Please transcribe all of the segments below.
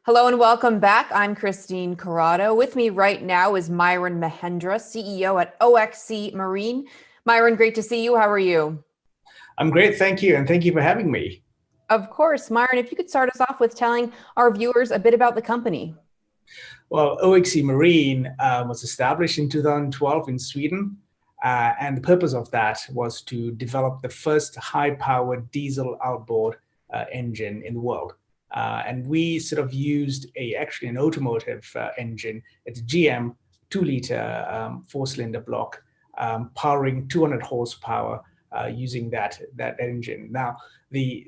Hello and welcome back. I'm Christine Corrado. With me right now is Myron Mahendra, CEO at Oxe Marine. Myron, great to see you. How are you? I'm great, thank you, and thank you for having me. Of course. Myron, if you could start us off with telling our viewers a bit about the company. Well, Oxe Marine was established in 2012 in Sweden, and the purpose of that was to develop the first high-powered diesel outboard engine in the world. And we sort of used actually an automotive engine. It's a GM 2-liter 4-cylinder block powering 200 horsepower using that engine. Now, the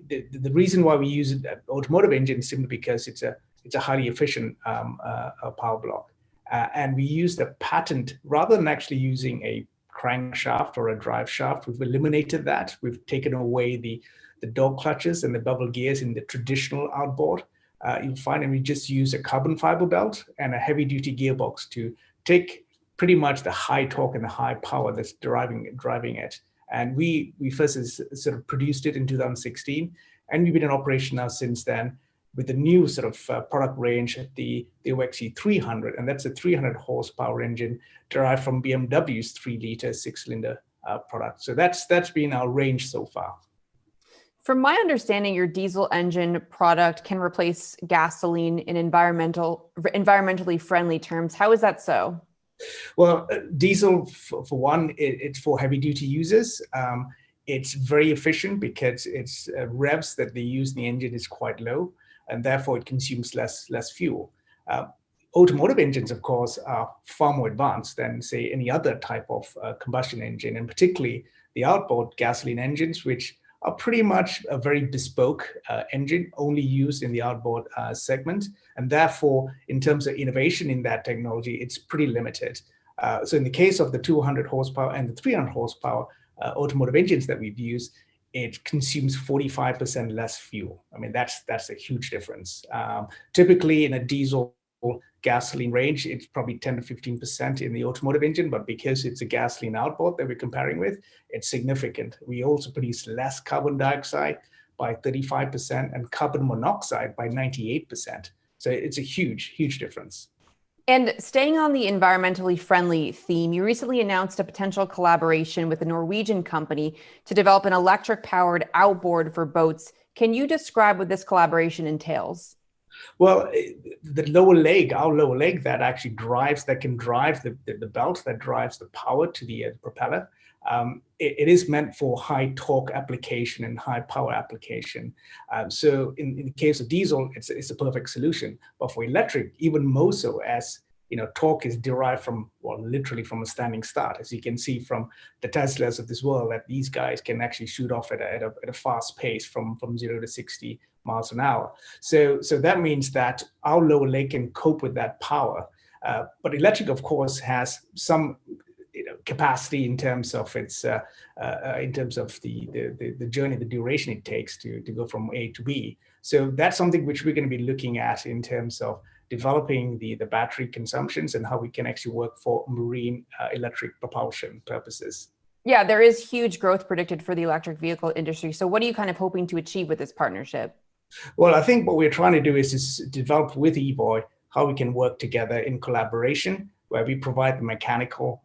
reason why we use an automotive engine is simply because it's a highly efficient power block. And we used a patent, rather than actually using a crankshaft or a drive shaft, we've eliminated that. We've taken away the dog clutches and the bevel gears in the traditional outboard. You'll find, and we just use a carbon fiber belt and a heavy duty gearbox to take pretty much the high torque and the high power that's driving it. And we first sort of produced it in 2016, and we've been in operation now since then with the new sort of product range, the Oxe 300, and that's a 300 horsepower engine derived from BMW's 3-liter 6-cylinder product. So that's been our range so far. From my understanding, your diesel engine product can replace gasoline in environmentally friendly terms. How is that so? Well, diesel, for one, it's for heavy-duty users. It's very efficient because its revs that they use in the engine is quite low, and therefore it consumes less fuel. Automotive engines, of course, are far more advanced than, say, any other type of combustion engine, and particularly the outboard gasoline engines, which are pretty much a very bespoke engine, only used in the outboard segment. And therefore, in terms of innovation in that technology, it's pretty limited. So in the case of the 200 horsepower and the 300 horsepower automotive engines that we've used, it consumes 45% less fuel. I mean, that's a huge difference. Typically in a diesel gasoline range, it's probably 10 to 15% in the automotive engine, but because it's a gasoline outboard that we're comparing with, it's significant. We also produce less carbon dioxide by 35% and carbon monoxide by 98%. So it's a huge difference. And staying on the environmentally friendly theme, you recently announced a potential collaboration with a Norwegian company to develop an electric-powered outboard for boats. Can you describe what this collaboration entails? Well, the lower leg, our lower leg that actually can drive the belt that drives the power to the propeller, it is meant for high torque application and high power application. So in the case of diesel, it's a perfect solution. But for electric, even more so, as torque is derived from, well, literally from a standing start, as you can see from the Teslas of this world, that these guys can actually shoot off at a fast pace from 0 to 60 miles an hour. So that means that our lower leg can cope with that power. But electric, of course, has some capacity in terms of its the journey, the duration it takes to go from A to B. So that's something which we're going to be looking at in terms of developing the battery consumptions and how we can actually work for marine electric propulsion purposes. Yeah, there is huge growth predicted for the electric vehicle industry. So what are you kind of hoping to achieve with this partnership? Well, I think what we're trying to do is develop with Eboy how we can work together in collaboration, where we provide the mechanical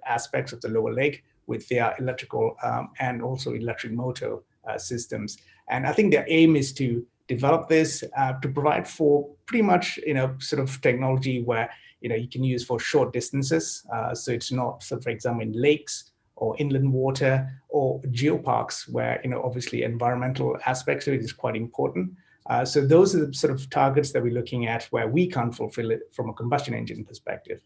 aspects of the lower leg with their electrical and also electric motor systems. And I think the aim is to develop this to provide for pretty much sort of technology where you can use for short distances. So it's not, so for example, in lakes or inland water or geo-parks, where obviously environmental aspects of it is quite important. So those are the sort of targets that we're looking at where we can't fulfill it from a combustion engine perspective.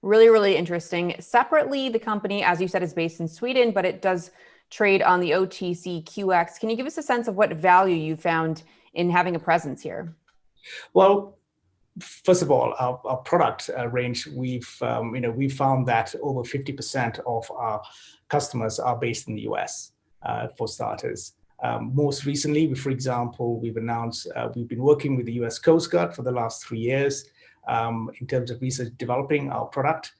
Really interesting. Separately, the company, as you said, is based in Sweden, but it does trade on the OTCQX. Can you give us a sense of what value you found in having a presence here? Well, first of all, our product range, we've found that over 50% of our customers are based in the US, for starters. Most recently, for example, we've announced we've been working with the US Coast Guard for the last 3 years in terms of research developing our product,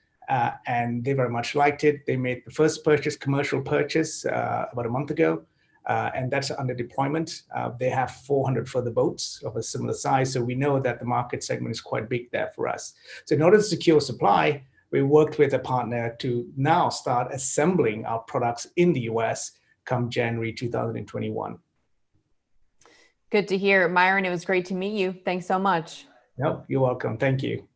and they very much liked it. They made the first commercial purchase about a month ago. and that's under deployment. They have 400 further boats of a similar size, so we know that the market segment is quite big there for us. So in order to secure supply, we worked with a partner to now start assembling our products in the US come January 2021. Good to hear. Myron, it was great to meet you. Thanks so much. No, you're welcome. Thank you.